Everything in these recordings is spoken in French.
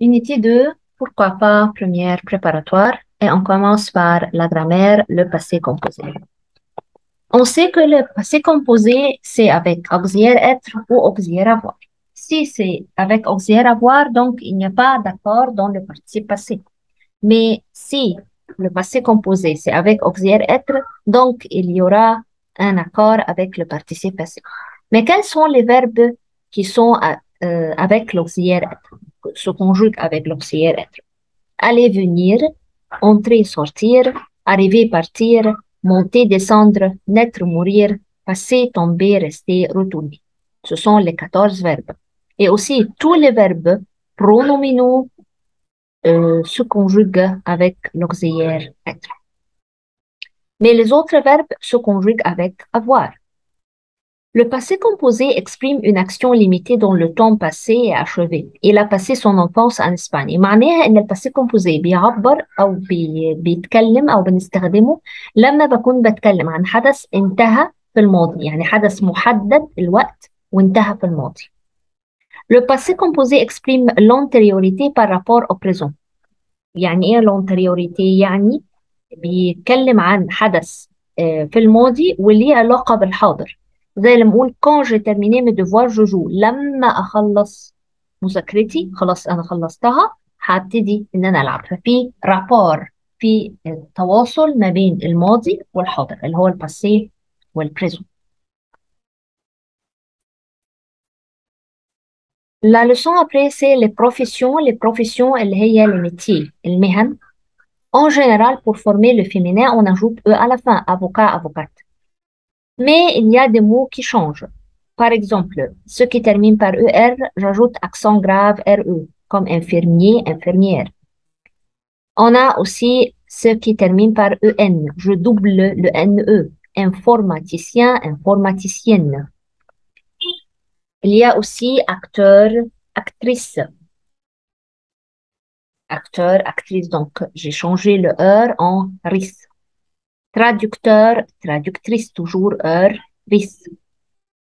Unité 2, pourquoi pas première préparatoire, et on commence par la grammaire, le passé composé. On sait que le passé composé, c'est avec auxiliaire être ou auxiliaire avoir. Si c'est avec auxiliaire avoir, donc il n'y a pas d'accord dans le participe passé. Mais si le passé composé, c'est avec auxiliaire être, donc il y aura un accord avec le participe passé. Mais quels sont les verbes qui sont avec l'auxiliaire être, se conjuguent avec l'auxiliaire être? Aller, venir, entrer, sortir, arriver, partir, monter, descendre, naître, mourir, passer, tomber, rester, retourner. Ce sont les 14 verbes. Et aussi, tous les verbes pronominaux se conjuguent avec l'auxiliaire être. Mais les autres verbes se conjuguent avec avoir. Le passé composé exprime une action limitée dans le temps passé et achevé. Il a passé son enfance en Espagne. معناها إن الباسي كومبوزي بيعبر أو بيتكلم أو بنستخدمه لما بكون بتكلم عن حدث انتهى في الماضي، يعني حدث محدد الوقت وانتهى في الماضي. Le passé composé exprime l'antériorité par rapport au présent. يعني إيه l'antériorité؟ يعني بيتكلم عن حدث في الماضي وليه علاقة بالحاضر. زي لما اقول quand j'ai terminé mes devoirs je joue، لما اخلص مذاكرتي خلاص انا خلصتها هبتدي ان انا العب. ففي رابور، في تواصل ما بين الماضي والحاضر اللي هو الباسي والبريزون. La leçon après c'est les professions اللي هي les métiers المهن. En général pour former le féminin on ajoute e à la fin، avocat, avocate. Mais il y a des mots qui changent. Par exemple, ceux qui terminent par ER, j'ajoute accent grave RE, comme infirmier, infirmière. On a aussi ceux qui terminent par EN, je double le NE, informaticien, informaticienne. Il y a aussi acteur, actrice. Acteur, actrice, donc j'ai changé le ER en RIS. Traducteur, traductrice, toujours ER, RIS.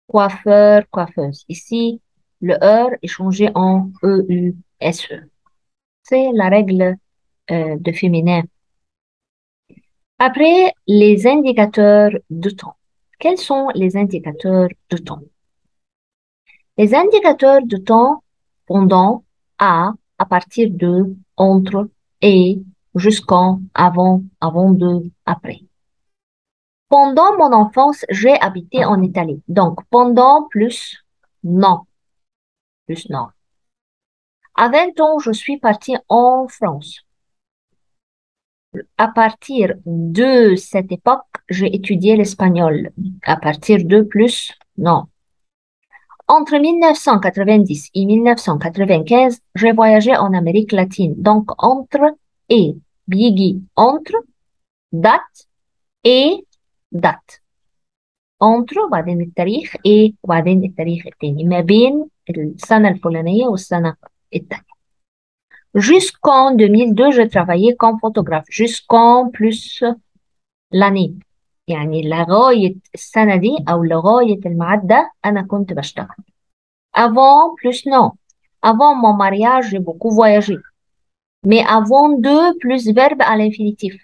Coiffeur, coiffeuse. Ici, le ER est changé en EUSE. C'est la règle de féminin. Après, les indicateurs de temps. Quels sont les indicateurs de temps? Les indicateurs de temps pendant, à partir de, entre, et, jusqu'en, avant, avant de, après. Pendant mon enfance, j'ai habité en Italie. Donc, pendant plus non. Plus non. À 20 ans, je suis partie en France. À partir de cette époque, j'ai étudié l'espagnol. À partir de plus, non. Entre 1990 et 1995, j'ai voyagé en Amérique latine. Donc, entre et, بيجي entre, date et date. entre وبعدين التاريخ et وبعدين التاريخ التاني ما بين السنة الفلانية والسنة التانية. Jusqu'en 2002, je travaillais comme photographe. Jusqu'en plus l'année. يعني لغاية السنة دي أو لغاية الميعاد ده أنا كنت بشتغل. Avant plus non. Avant mon mariage, j'ai beaucoup voyagé. Mais avant de plus verbe à l'infinitif.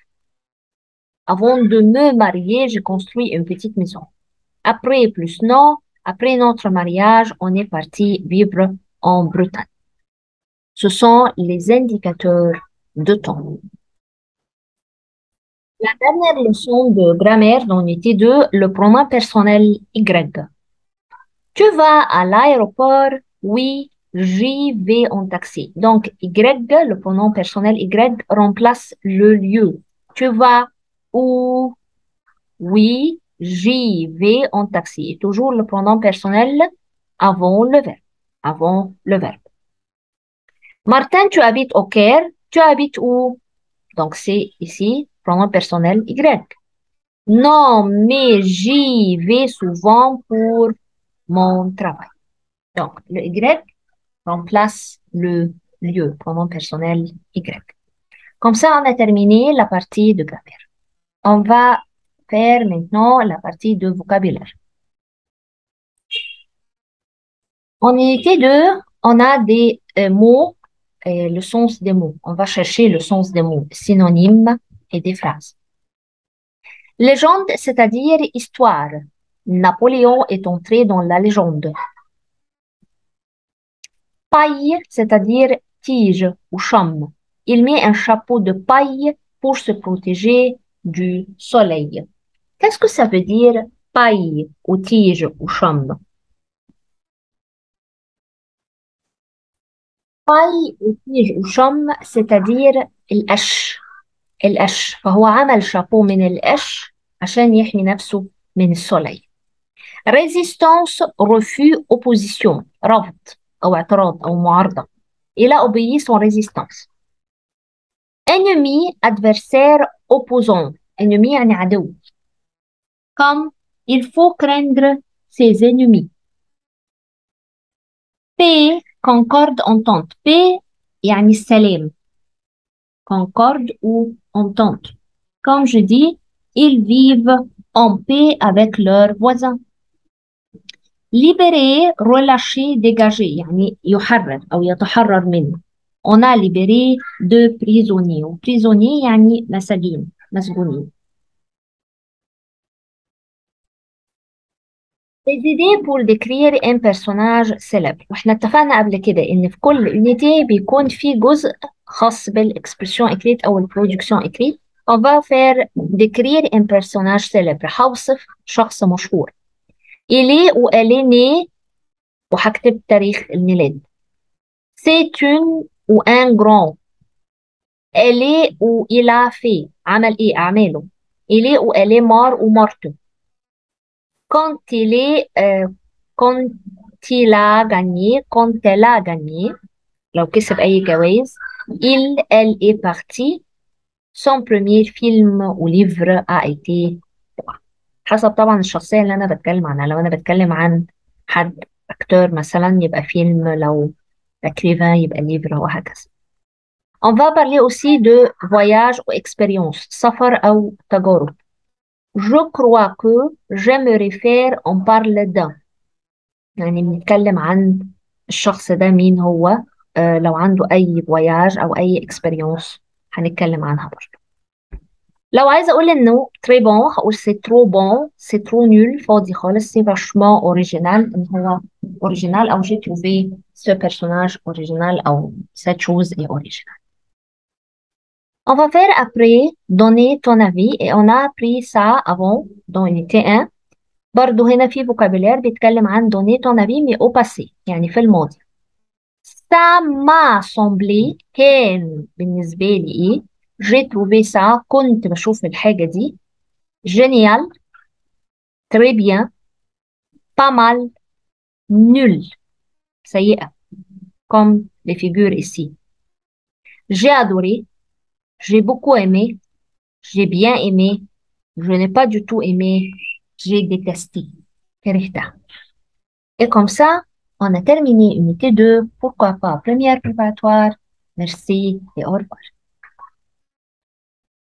Avant de me marier, j'ai construit une petite maison. Après plus non. Après notre mariage, on est parti vivre en Bretagne. Ce sont les indicateurs de temps. La dernière leçon de grammaire dans l'unité 2, le pronom personnel Y. Tu vas à l'aéroport? Oui, j'y vais en taxi. Donc, Y, le pronom personnel Y remplace le lieu. Tu vas où? Oui, j'y vais en taxi. Et toujours le pronom personnel avant le verbe. Avant le verbe. Martin, tu habites au Caire? Tu habites où? Donc, c'est ici, pronom personnel Y. Non, mais j'y vais souvent pour mon travail. Donc, le Y remplace le lieu, pronom personnel Y. Comme ça, on a terminé la partie de grammaire. On va faire maintenant la partie de vocabulaire. En unité 2, on a des mots le sens des mots. On va chercher le sens des mots, synonymes et des phrases. Légende, c'est-à-dire histoire. Napoléon est entré dans la légende. Paille, c'est-à-dire tige ou chaume. Il met un chapeau de paille pour se protéger du soleil. Qu'est-ce que ça veut dire paille ou tige ou chaume? paille ou tige ou chaume, c'est-à-dire القش. القش فهو عمل شابو من القش عشان يحمي نفسه من السولي. Résistance, refus, opposition, رفض أو اعتراض أو معارضة. Il a obéi son résistance. Ennemi, adversaire, opposant. Ennemi يعني عدو. Comme il faut craindre ses ennemis. Paix, concorde, entente. Paix يعني السلام. Concorde ou entente. Comme je dis, ils vivent en paix avec leurs voisins. Libérer, relâcher, dégager يعني يحرر أو يتحرر منه. On a libéré 2 prisonniers. Prisonniers يعني مساجين مسجونين. Des idées pour décrire un personnage célèbre. واحنا اتفقنا قبل كده ان في كل unité بيكون في جزء خاص بالاكسبرسيون écrite او البرودكسيون écrite. On va faire décrire un personnage célèbre. هوصف شخص مشهور. Il est ou elle est née وهكتب تاريخ الميلاد. C'est une ou un grand. Elle est ou il a fait. عمل ايه أعماله. Il est ou elle est mort ou morte. Quand il est quand il a gagné quand elle a gagné لو كسب أي جوائز. Elle est partie. Son premier film ou livre a été. حسب طبعا الشخصية اللي أنا بتكلم عنها. لو أنا بتكلم عن حد أكتور مثلا يبقى فيلم، لو écrivain يبقى livre وهكذا. On va parler aussi de voyage ou expérience. سفر أو تجارب. Je crois que j'aimerais faire on parle d'un. يعني بنتكلم عن الشخص ده مين هو. لو عنده أي voyage أو أي experience هنتكلم عنها برضه. لو عايزة أقول إنه très bon هقول c'est trop bon, c'est trop nul فاضي خالص, c'est vachement original إن هو original أو j'ai trouvé ce personnage original أو cette chose est originale. On va faire après donner ton avis et on a appris ça avant dans unité 1. برضه هنا في vocabulaire بيتكلم عن donner ton avis mais au passé يعني في الماضي. Ça m'a semblé كان بالنسبة لي إيه. J'ai trouvé ça كنت بشوف الحاجة دي. Génial, très bien, pas mal, nul, سيئة, comme les figures ici. J'ai adoré, j'ai beaucoup aimé, j'ai bien aimé, je n'ai pas du tout aimé, j'ai détesté. كرهتها. Et comme ça, on a terminé unité 2. Pourquoi pas première préparatoire. Merci et au revoir.